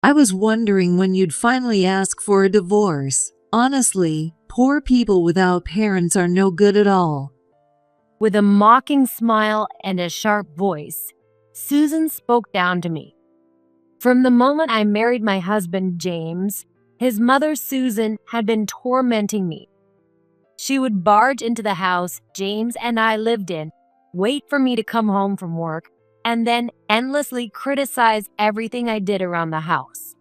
I was wondering when you'd finally ask for a divorce. Honestly, poor people without parents are no good at all. With a mocking smile and a sharp voice, Susan spoke down to me. From the moment I married my husband, James, his mother, Susan, had been tormenting me. She would barge into the house James and I lived in, wait for me to come home from work, and then endlessly criticize everything I did around the house.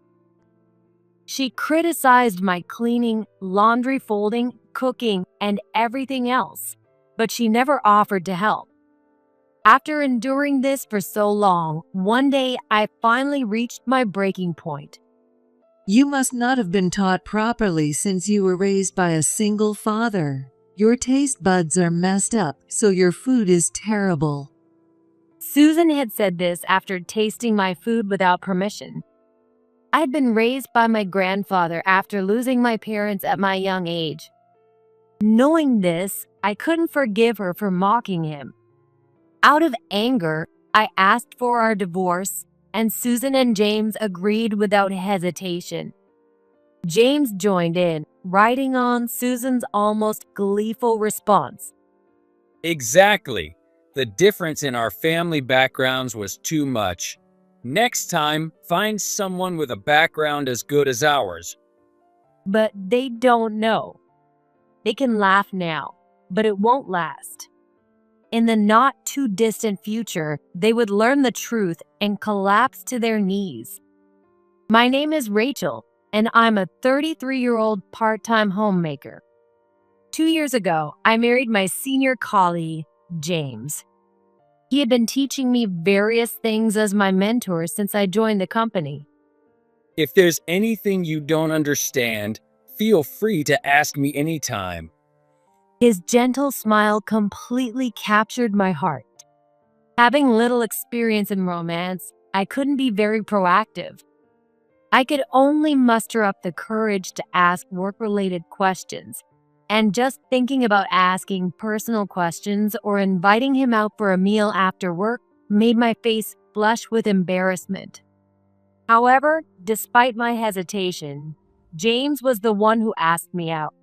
She criticized my cleaning, laundry folding, cooking, and everything else, but she never offered to help. After enduring this for so long, one day I finally reached my breaking point. You must not have been taught properly since you were raised by a single father. Your taste buds are messed up, so your food is terrible. Susan had said this after tasting my food without permission. I had been raised by my grandfather after losing my parents at my young age. Knowing this, I couldn't forgive her for mocking him. Out of anger, I asked for our divorce, and Susan and James agreed without hesitation. James joined in, writing on Susan's almost gleeful response. Exactly. The difference in our family backgrounds was too much. Next time, find someone with a background as good as ours. But they don't know. They can laugh now, but it won't last. In the not too distant future, they would learn the truth and collapse to their knees. My name is Rachel, and I'm a 33-year-old part-time homemaker. 2 years ago, I married my senior colleague, James. He had been teaching me various things as my mentor since I joined the company. If there's anything you don't understand, feel free to ask me anytime. His gentle smile completely captured my heart. Having little experience in romance, I couldn't be very proactive. I could only muster up the courage to ask work-related questions, and just thinking about asking personal questions or inviting him out for a meal after work made my face flush with embarrassment. However, despite my hesitation, James was the one who asked me out.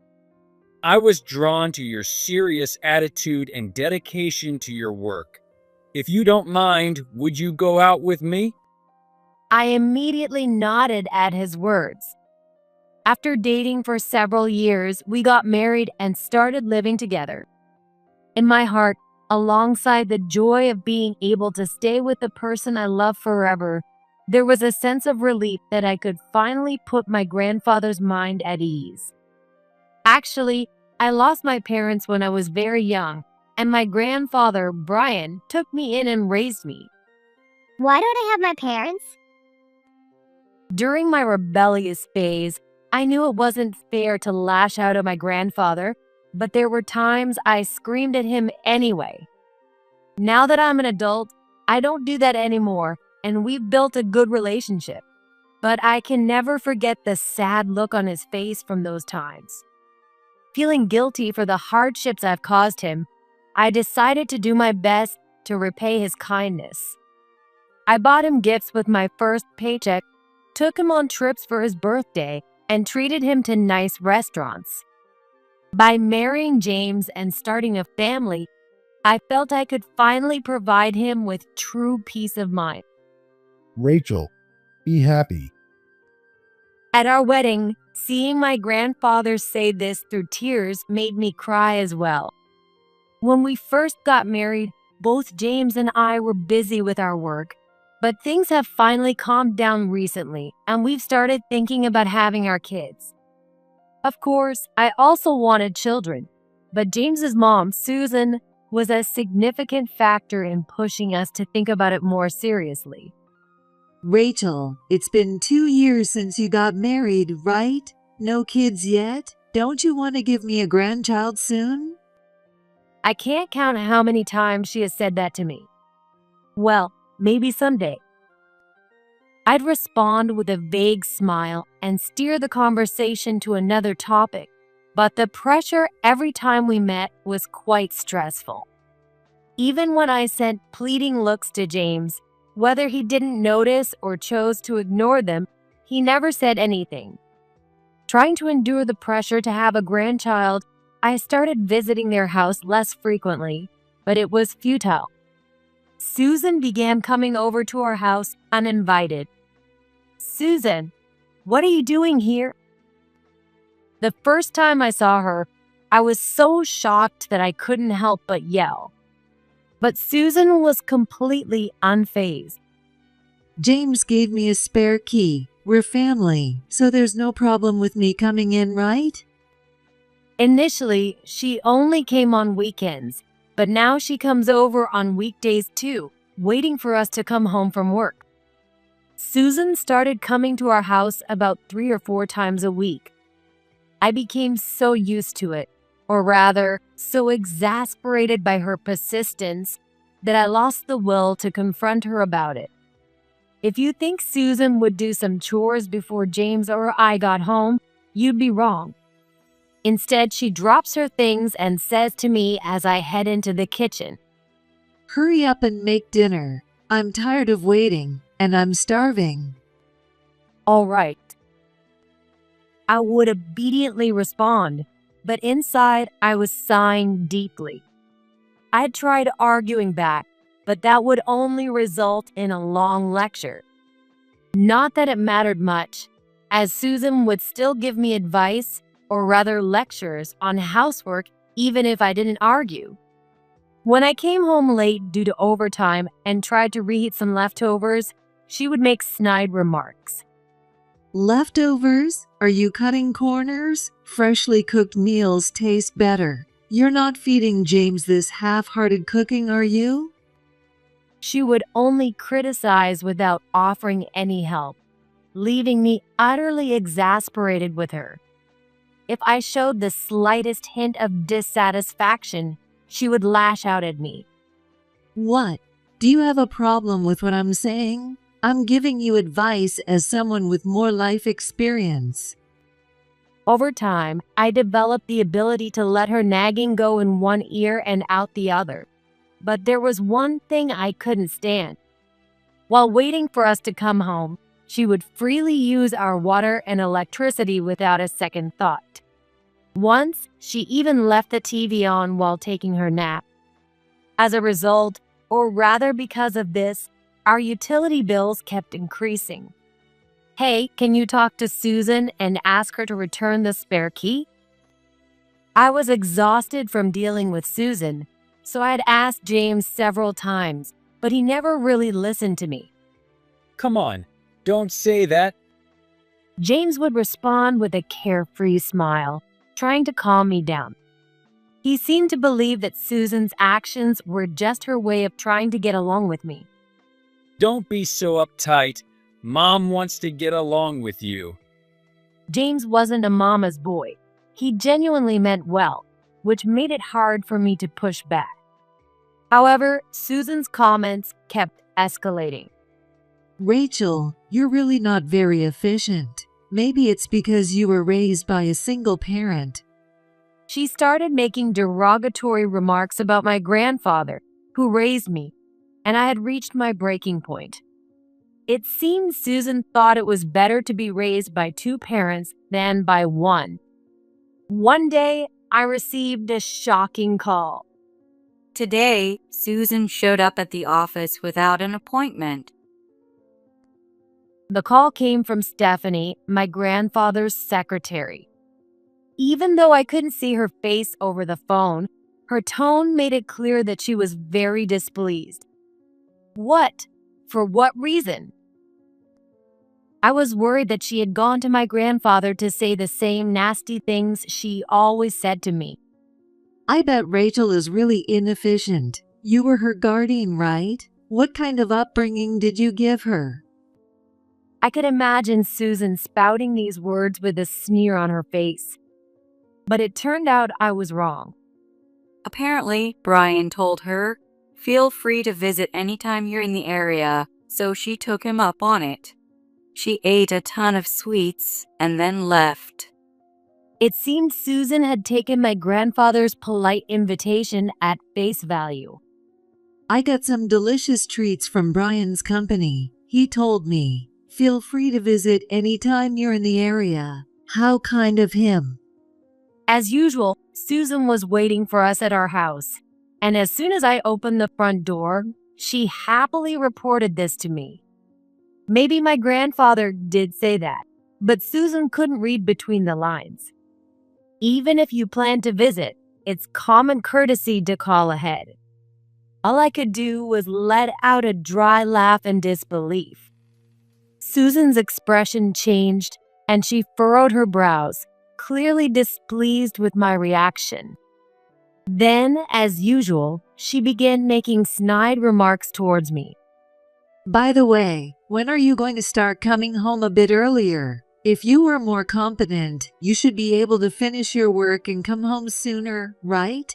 I was drawn to your serious attitude and dedication to your work. If you don't mind, would you go out with me? I immediately nodded at his words. After dating for several years, we got married and started living together. In my heart, alongside the joy of being able to stay with the person I love forever, there was a sense of relief that I could finally put my grandfather's mind at ease. Actually, I lost my parents when I was very young, and my grandfather, Brian, took me in and raised me. Why don't I have my parents? During my rebellious phase, I knew it wasn't fair to lash out at my grandfather, but there were times I screamed at him anyway. Now that I'm an adult, I don't do that anymore, and we've built a good relationship. But I can never forget the sad look on his face from those times. Feeling guilty for the hardships I've caused him, I decided to do my best to repay his kindness. I bought him gifts with my first paycheck, took him on trips for his birthday, and treated him to nice restaurants. By marrying James and starting a family, I felt I could finally provide him with true peace of mind. Rachel, be happy. At our wedding, seeing my grandfather say this through tears made me cry as well. When we first got married, both James and I were busy with our work, but things have finally calmed down recently, and we've started thinking about having our kids. Of course, I also wanted children, but James's mom, Susan, was a significant factor in pushing us to think about it more seriously. Rachel, it's been 2 years since you got married, right? No kids yet? Don't you want to give me a grandchild soon? I can't count how many times she has said that to me. Well, maybe someday. I'd respond with a vague smile and steer the conversation to another topic, but the pressure every time we met was quite stressful. Even when I sent pleading looks to James, whether he didn't notice or chose to ignore them, he never said anything. Trying to endure the pressure to have a grandchild, I started visiting their house less frequently, but it was futile. Susan began coming over to our house uninvited. "Susan, what are you doing here?" The first time I saw her, I was so shocked that I couldn't help but yell. But Susan was completely unfazed. James gave me a spare key. We're family, so there's no problem with me coming in, right? Initially, she only came on weekends, but now she comes over on weekdays too, waiting for us to come home from work. Susan started coming to our house about 3 or 4 times a week. I became so used to it, or rather, so exasperated by her persistence, that I lost the will to confront her about it. If you think Susan would do some chores before James or I got home, you'd be wrong. Instead, she drops her things and says to me as I head into the kitchen, Hurry up and make dinner. I'm tired of waiting, and I'm starving. "All right." I would obediently respond, but inside I was sighing deeply. I tried arguing back, but that would only result in a long lecture. Not that it mattered much, as Susan would still give me advice, or rather lectures, on housework even if I didn't argue. When I came home late due to overtime and tried to reheat some leftovers, she would make snide remarks. Leftovers? Are you cutting corners? Freshly cooked meals taste better. You're not feeding James this half-hearted cooking, are you? She would only criticize without offering any help, leaving me utterly exasperated with her. If I showed the slightest hint of dissatisfaction, she would lash out at me. What? Do you have a problem with what I'm saying? I'm giving you advice as someone with more life experience. Over time, I developed the ability to let her nagging go in one ear and out the other. But there was one thing I couldn't stand. While waiting for us to come home, she would freely use our water and electricity without a second thought. Once, she even left the TV on while taking her nap. As a result, or rather because of this, our utility bills kept increasing. "Hey, can you talk to Susan and ask her to return the spare key?" I was exhausted from dealing with Susan, so I had asked James several times, but he never really listened to me. Come on, don't say that. James would respond with a carefree smile, trying to calm me down. He seemed to believe that Susan's actions were just her way of trying to get along with me. Don't be so uptight. Mom wants to get along with you. James wasn't a mama's boy. He genuinely meant well, which made it hard for me to push back. However, Susan's comments kept escalating. Rachel, you're really not very efficient. Maybe it's because you were raised by a single parent. She started making derogatory remarks about my grandfather, who raised me, and I had reached my breaking point. It seemed Susan thought it was better to be raised by 2 parents than by one. One day, I received a shocking call. Today, Susan showed up at the office without an appointment. The call came from Stephanie, my grandfather's secretary. Even though I couldn't see her face over the phone, her tone made it clear that she was very displeased. What? For what reason? I was worried that she had gone to my grandfather to say the same nasty things she always said to me. I bet Rachel is really inefficient. You were her guardian, right? What kind of upbringing did you give her? I could imagine Susan spouting these words with a sneer on her face. But it turned out I was wrong. Apparently, Brian told her, "Feel free to visit anytime you're in the area," so she took him up on it. She ate a ton of sweets and then left. It seemed Susan had taken my grandfather's polite invitation at face value. I got some delicious treats from Brian's company. He told me, Feel free to visit anytime you're in the area. How kind of him. As usual, Susan was waiting for us at our house, and as soon as I opened the front door, she happily reported this to me. Maybe my grandfather did say that, but Susan couldn't read between the lines. Even if you plan to visit, it's common courtesy to call ahead. All I could do was let out a dry laugh in disbelief. Susan's expression changed, and she furrowed her brows, clearly displeased with my reaction. Then, as usual, she began making snide remarks towards me. By the way, when are you going to start coming home a bit earlier? If you were more competent, you should be able to finish your work and come home sooner, right?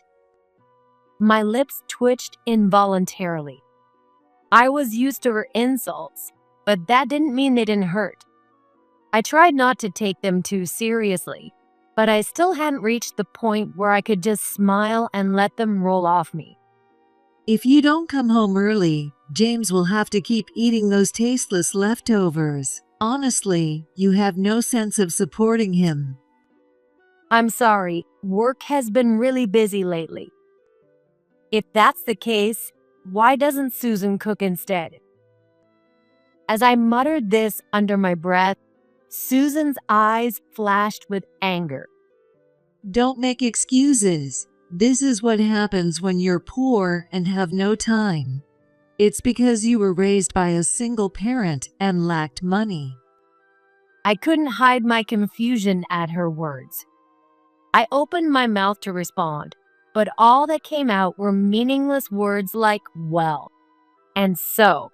My lips twitched involuntarily. I was used to her insults, but that didn't mean they didn't hurt. I tried not to take them too seriously, but I still hadn't reached the point where I could just smile and let them roll off me. If you don't come home early, James will have to keep eating those tasteless leftovers. Honestly, you have no sense of supporting him. I'm sorry, work has been really busy lately. If that's the case, why doesn't Susan cook instead? As I muttered this under my breath, Susan's eyes flashed with anger. Don't make excuses. This is what happens when you're poor and have no time. It's because you were raised by a single parent and lacked money. I couldn't hide my confusion at her words. I opened my mouth to respond, but all that came out were meaningless words like, well, and so.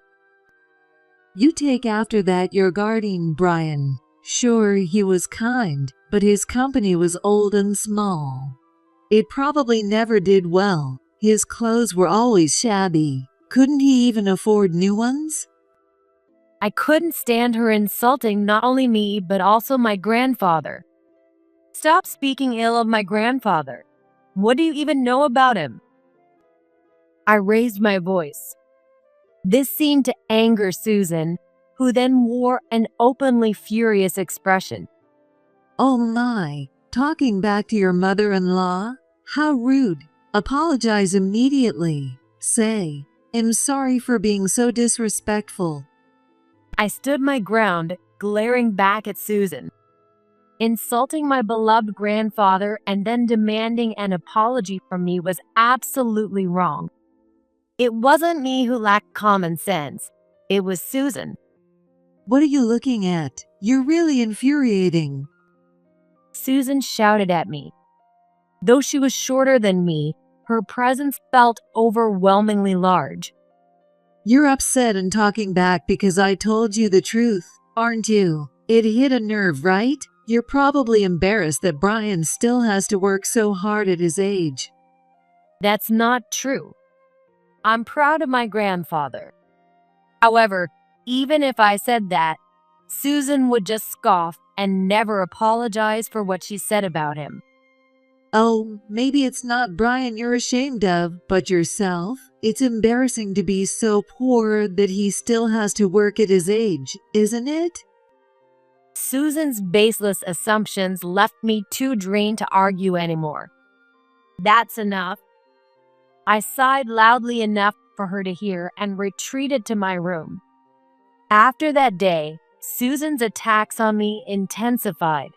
You take after that your guardian, Brian. Sure, he was kind, but his company was old and small. It probably never did well. His clothes were always shabby. Couldn't he even afford new ones? I couldn't stand her insulting not only me, but also my grandfather. Stop speaking ill of my grandfather. What do you even know about him? I raised my voice. This seemed to anger Susan, who then wore an openly furious expression. Oh my, talking back to your mother-in-law? How rude. Apologize immediately. Say, I'm sorry for being so disrespectful. I stood my ground, glaring back at Susan. Insulting my beloved grandfather and then demanding an apology from me was absolutely wrong. It wasn't me who lacked common sense. It was Susan. What are you looking at? You're really infuriating. Susan shouted at me. Though she was shorter than me, her presence felt overwhelmingly large. You're upset and talking back because I told you the truth, aren't you? It hit a nerve, right? You're probably embarrassed that Brian still has to work so hard at his age. That's not true. I'm proud of my grandfather. However, even if I said that, Susan would just scoff and never apologize for what she said about him. Oh, maybe it's not Brian you're ashamed of, but yourself. It's embarrassing to be so poor that he still has to work at his age, isn't it? Susan's baseless assumptions left me too drained to argue anymore. That's enough. I sighed loudly enough for her to hear and retreated to my room. After that day, Susan's attacks on me intensified.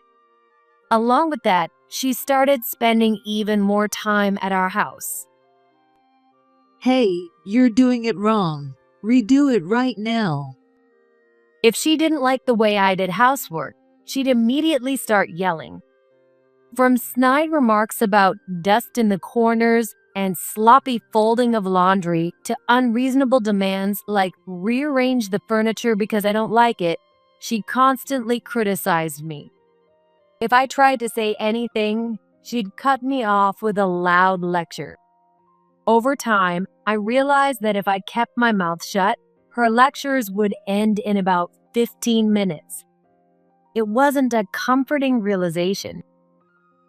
Along with that, she started spending even more time at our house. Hey, you're doing it wrong. Redo it right now. If she didn't like the way I did housework, she'd immediately start yelling. From snide remarks about dust in the corners and sloppy folding of laundry to unreasonable demands like rearrange the furniture because I don't like it, she constantly criticized me. If I tried to say anything, she'd cut me off with a loud lecture. Over time, I realized that if I kept my mouth shut, her lectures would end in about 15 minutes. It wasn't a comforting realization.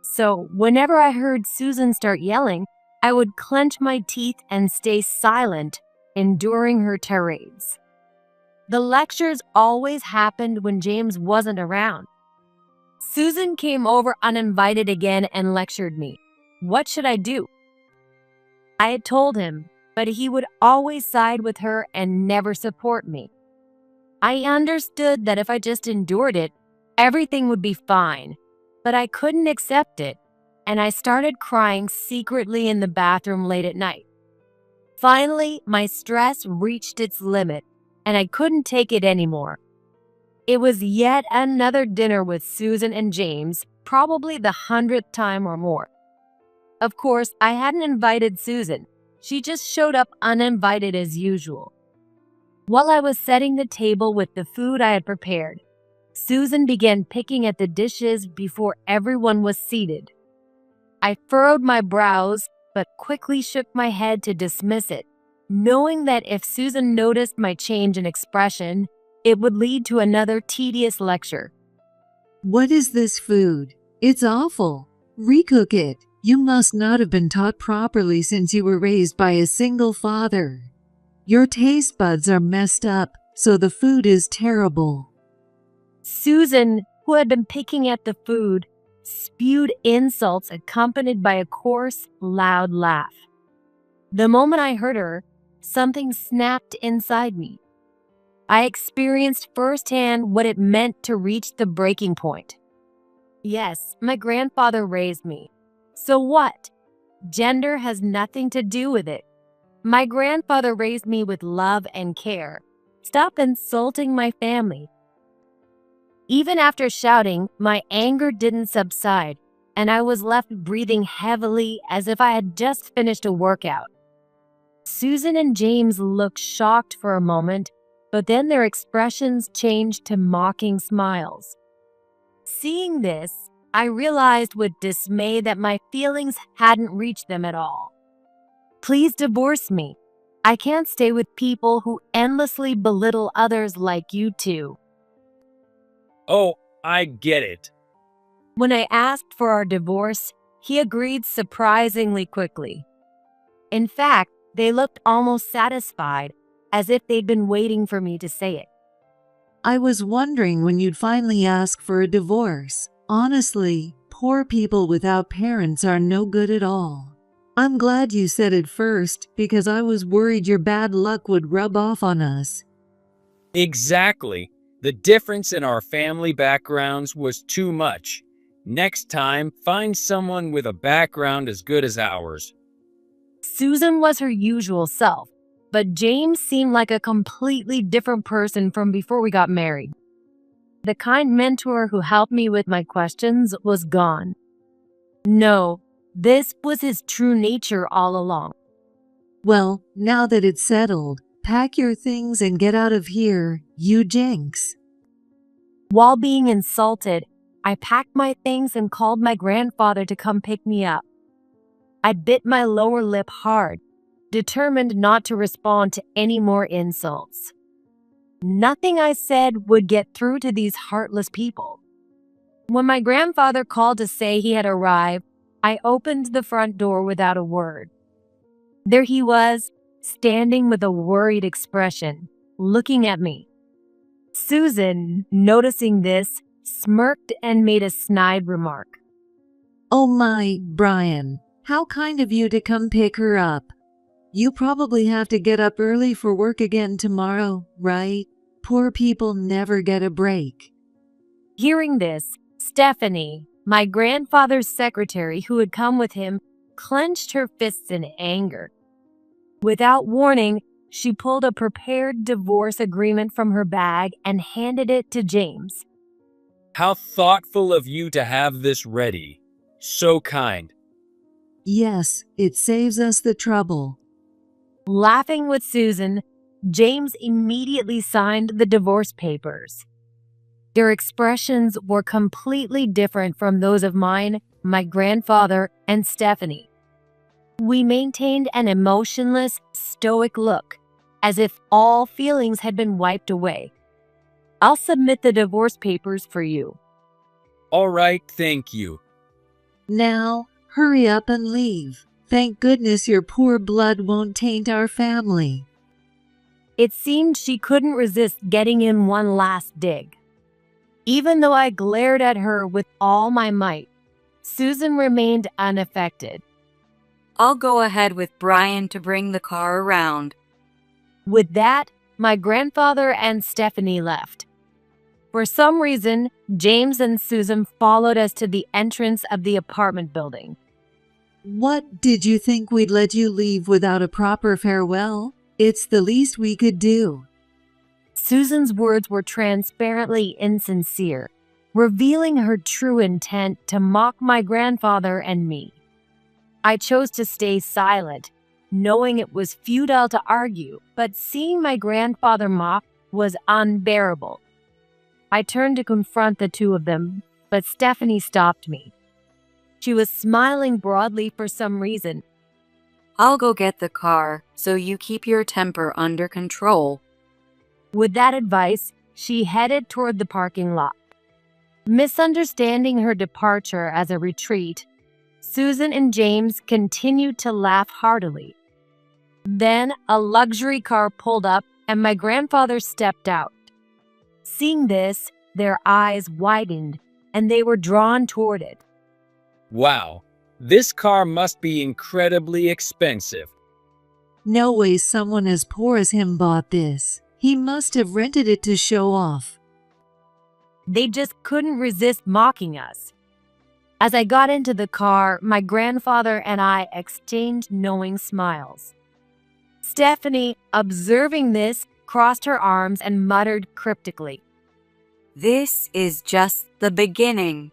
So, whenever I heard Susan start yelling, I would clench my teeth and stay silent, enduring her tirades. The lectures always happened when James wasn't around. Susan came over uninvited again and lectured me. What should I do? I had told him, but he would always side with her and never support me. I understood that if I just endured it, everything would be fine, but I couldn't accept it, and I started crying secretly in the bathroom late at night. Finally, my stress reached its limit, and I couldn't take it anymore. It was yet another dinner with Susan and James, probably the 100th time or more. Of course, I hadn't invited Susan. She just showed up uninvited as usual. While I was setting the table with the food I had prepared, Susan began picking at the dishes before everyone was seated. I furrowed my brows, but quickly shook my head to dismiss it, knowing that if Susan noticed my change in expression, it would lead to another tedious lecture. What is this food? It's awful. Recook it. You must not have been taught properly since you were raised by a single father. Your taste buds are messed up, so the food is terrible. Susan, who had been picking at the food, spewed insults accompanied by a coarse, loud laugh. The moment I heard her, something snapped inside me. I experienced firsthand what it meant to reach the breaking point. Yes, my grandfather raised me. So what? Gender has nothing to do with it. My grandfather raised me with love and care. Stop insulting my family. Even after shouting, my anger didn't subside, and I was left breathing heavily as if I had just finished a workout. Susan and James looked shocked for a moment, but then their expressions changed to mocking smiles. Seeing this, I realized with dismay that my feelings hadn't reached them at all. Please divorce me. I can't stay with people who endlessly belittle others like you two. Oh, I get it. When I asked for our divorce, he agreed surprisingly quickly. In fact, they looked almost satisfied, as if they'd been waiting for me to say it. I was wondering when you'd finally ask for a divorce. Honestly, poor people without parents are no good at all. I'm glad you said it first because I was worried your bad luck would rub off on us. Exactly. The difference in our family backgrounds was too much. Next time, find someone with a background as good as ours. Susan was her usual self, but James seemed like a completely different person from before we got married. The kind mentor who helped me with my questions was gone. No, this was his true nature all along. Well, now that it's settled, pack your things and get out of here, you jinx. While being insulted, I packed my things and called my grandfather to come pick me up. I bit my lower lip hard, determined not to respond to any more insults. Nothing I said would get through to these heartless people. When my grandfather called to say he had arrived, I opened the front door without a word. There he was, standing with a worried expression, looking at me. Susan, noticing this, smirked and made a snide remark. Oh my, Brian, how kind of you to come pick her up. You probably have to get up early for work again tomorrow, right? Poor people never get a break. Hearing this, Stephanie, my grandfather's secretary who had come with him, clenched her fists in anger. Without warning, she pulled a prepared divorce agreement from her bag and handed it to James. How thoughtful of you to have this ready. So kind. Yes, it saves us the trouble. Laughing with Susan, James immediately signed the divorce papers. Their expressions were completely different from those of mine, my grandfather, and Stephanie. We maintained an emotionless, stoic look, as if all feelings had been wiped away. I'll submit the divorce papers for you. All right, thank you. Now, hurry up and leave. Thank goodness your poor blood won't taint our family. It seemed she couldn't resist getting in one last dig. Even though I glared at her with all my might, Susan remained unaffected. I'll go ahead with Brian to bring the car around. With that, my grandfather and Stephanie left. For some reason, James and Susan followed us to the entrance of the apartment building. What, did you think we'd let you leave without a proper farewell? It's the least we could do. Susan's words were transparently insincere, revealing her true intent to mock my grandfather and me. I chose to stay silent, knowing it was futile to argue, but seeing my grandfather mock was unbearable. I turned to confront the two of them, but Stephanie stopped me. She was smiling broadly for some reason. I'll go get the car, so you keep your temper under control. With that advice, she headed toward the parking lot. Misunderstanding her departure as a retreat, Susan and James continued to laugh heartily. Then a luxury car pulled up and my grandfather stepped out. Seeing this, their eyes widened and they were drawn toward it. Wow, this car must be incredibly expensive. No way someone as poor as him bought this. He must have rented it to show off. They just couldn't resist mocking us. As I got into the car, my grandfather and I exchanged knowing smiles. Stephanie, observing this, crossed her arms and muttered cryptically. This is just the beginning.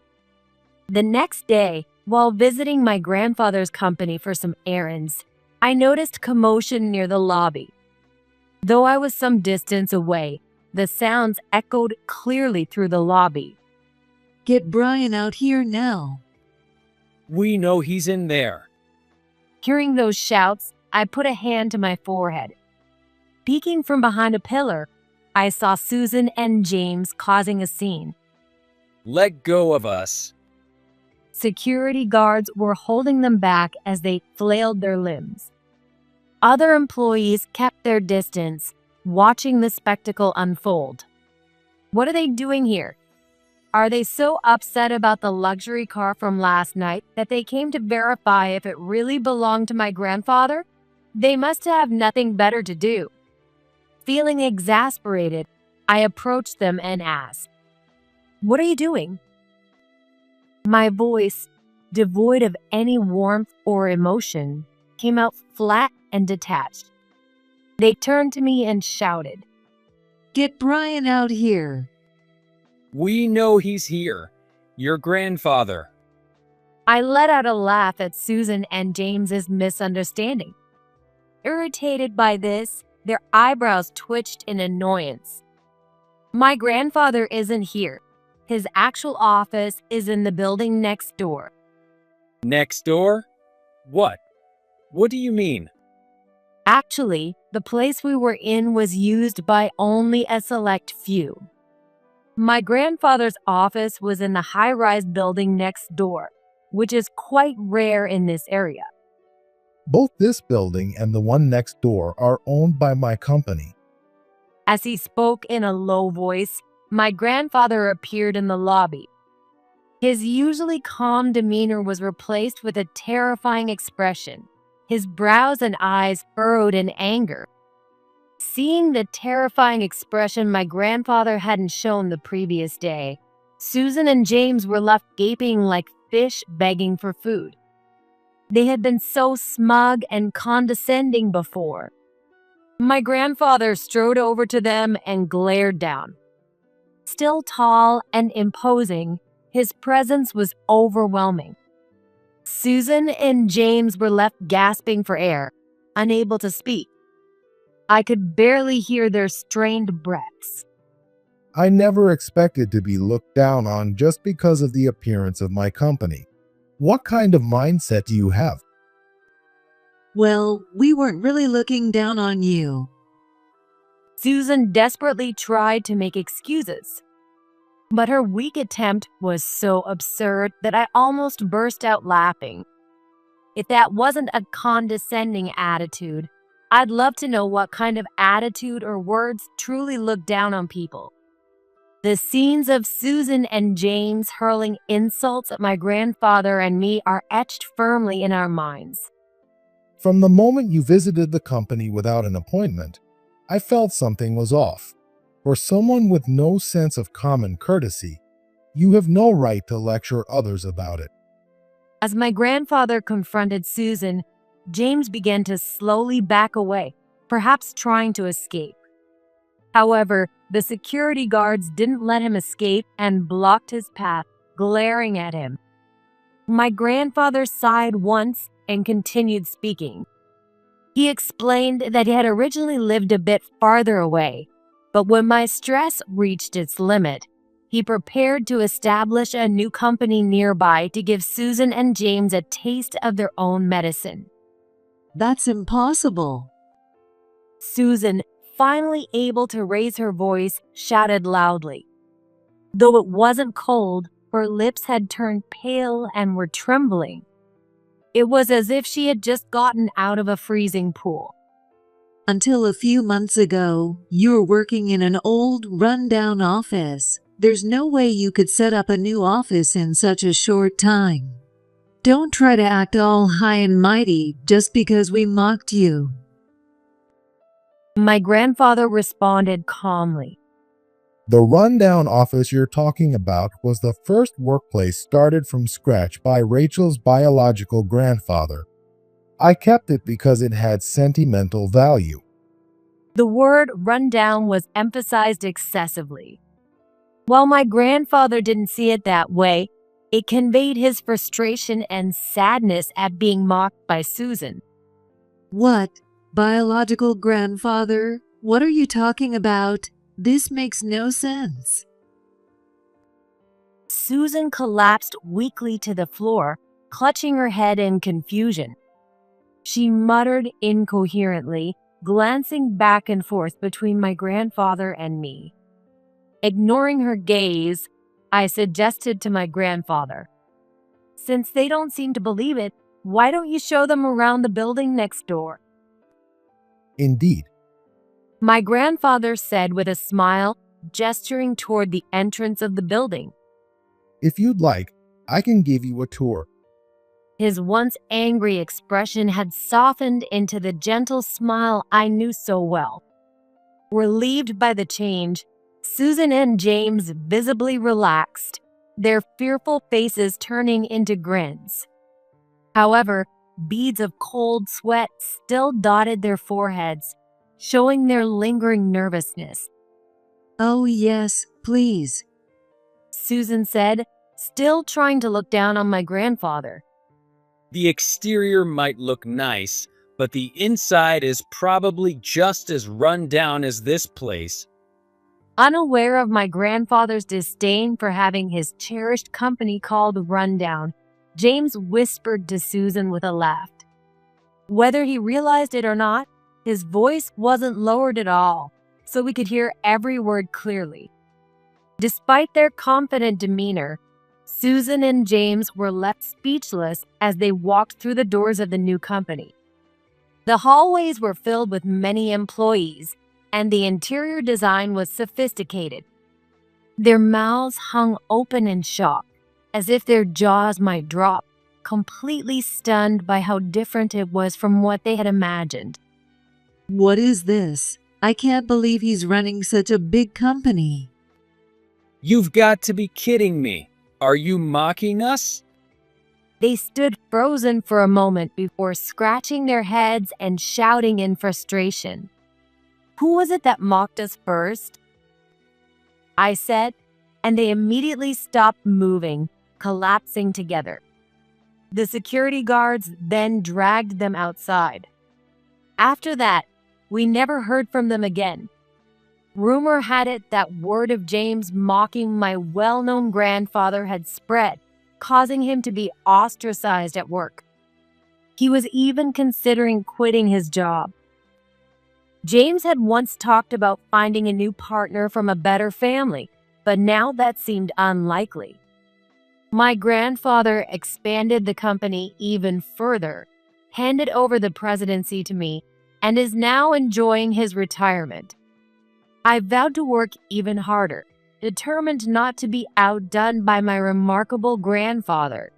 The next day, while visiting my grandfather's company for some errands, I noticed commotion near the lobby. Though I was some distance away, the sounds echoed clearly through the lobby. Get Brian out here now. We know he's in there. Hearing those shouts, I put a hand to my forehead. Peeking from behind a pillar, I saw Susan and James causing a scene. Let go of us. Security guards were holding them back as they flailed their limbs. Other employees kept their distance, watching the spectacle unfold. What are they doing here? Are they so upset about the luxury car from last night that they came to verify if it really belonged to my grandfather? They must have nothing better to do. Feeling exasperated, I approached them and asked, "What are you doing?" My voice, devoid of any warmth or emotion, came out flat and detached. They turned to me and shouted, Get Brian out here. We know he's here. Your grandfather. I let out a laugh at Susan and James's misunderstanding. Irritated by this, their eyebrows twitched in annoyance. My grandfather isn't here. His actual office is in the building next door. Next door? What? What do you mean? Actually, the place we were in was used by only a select few. My grandfather's office was in the high-rise building next door, which is quite rare in this area. Both this building and the one next door are owned by my company. As he spoke in a low voice, my grandfather appeared in the lobby. His usually calm demeanor was replaced with a terrifying expression, his brows and eyes furrowed in anger. Seeing the terrifying expression my grandfather hadn't shown the previous day, Susan and James were left gaping like fish begging for food. They had been so smug and condescending before. My grandfather strode over to them and glared down. Still tall and imposing, his presence was overwhelming. Susan and James were left gasping for air, unable to speak. I could barely hear their strained breaths. I never expected to be looked down on just because of the appearance of my company. What kind of mindset do you have? Well, we weren't really looking down on you. Susan desperately tried to make excuses. But her weak attempt was so absurd that I almost burst out laughing. If that wasn't a condescending attitude, I'd love to know what kind of attitude or words truly look down on people. The scenes of Susan and James hurling insults at my grandfather and me are etched firmly in our minds. From the moment you visited the company without an appointment, I felt something was off. For someone with no sense of common courtesy, you have no right to lecture others about it. As my grandfather confronted Susan, James began to slowly back away, perhaps trying to escape. However, the security guards didn't let him escape and blocked his path, glaring at him. My grandfather sighed once and continued speaking. He explained that he had originally lived a bit farther away, but when my stress reached its limit, he prepared to establish a new company nearby to give Susan and James a taste of their own medicine. That's impossible. Susan, finally able to raise her voice, shouted loudly. Though it wasn't cold, her lips had turned pale and were trembling. It was as if she had just gotten out of a freezing pool. Until a few months ago, you were working in an old, run-down office. There's no way you could set up a new office in such a short time. Don't try to act all high and mighty just because we mocked you. My grandfather responded calmly. The rundown office you're talking about was the first workplace started from scratch by Rachel's biological grandfather. I kept it because it had sentimental value. The word rundown was emphasized excessively. While my grandfather didn't see it that way, it conveyed his frustration and sadness at being mocked by Susan. What? Biological grandfather? What are you talking about? This makes no sense. Susan collapsed weakly to the floor, clutching her head in confusion. She muttered incoherently, glancing back and forth between my grandfather and me. Ignoring her gaze, I suggested to my grandfather, "Since they don't seem to believe it, why don't you show them around the building next door?" Indeed. My grandfather said with a smile, gesturing toward the entrance of the building. If you'd like, I can give you a tour. His once angry expression had softened into the gentle smile I knew so well. Relieved by the change, Susan and James visibly relaxed, their fearful faces turning into grins. However, beads of cold sweat still dotted their foreheads, showing their lingering nervousness. Oh yes, please. Susan said, still trying to look down on my grandfather. The exterior might look nice, but the inside is probably just as run down as this place. Unaware of my grandfather's disdain for having his cherished company called Rundown, James whispered to Susan with a laugh. Whether he realized it or not, his voice wasn't lowered at all, so we could hear every word clearly. Despite their confident demeanor, Susan and James were left speechless as they walked through the doors of the new company. The hallways were filled with many employees, and the interior design was sophisticated. Their mouths hung open in shock, as if their jaws might drop, completely stunned by how different it was from what they had imagined. What is this? I can't believe he's running such a big company. You've got to be kidding me. Are you mocking us? They stood frozen for a moment before scratching their heads and shouting in frustration. Who was it that mocked us first? I said, and they immediately stopped moving, collapsing together. The security guards then dragged them outside. After that, we never heard from them again. Rumor had it that word of James mocking my well-known grandfather had spread, causing him to be ostracized at work. He was even considering quitting his job. James had once talked about finding a new partner from a better family, but now that seemed unlikely. My grandfather expanded the company even further, handed over the presidency to me, and is now enjoying his retirement. I vowed to work even harder, determined not to be outdone by my remarkable grandfather.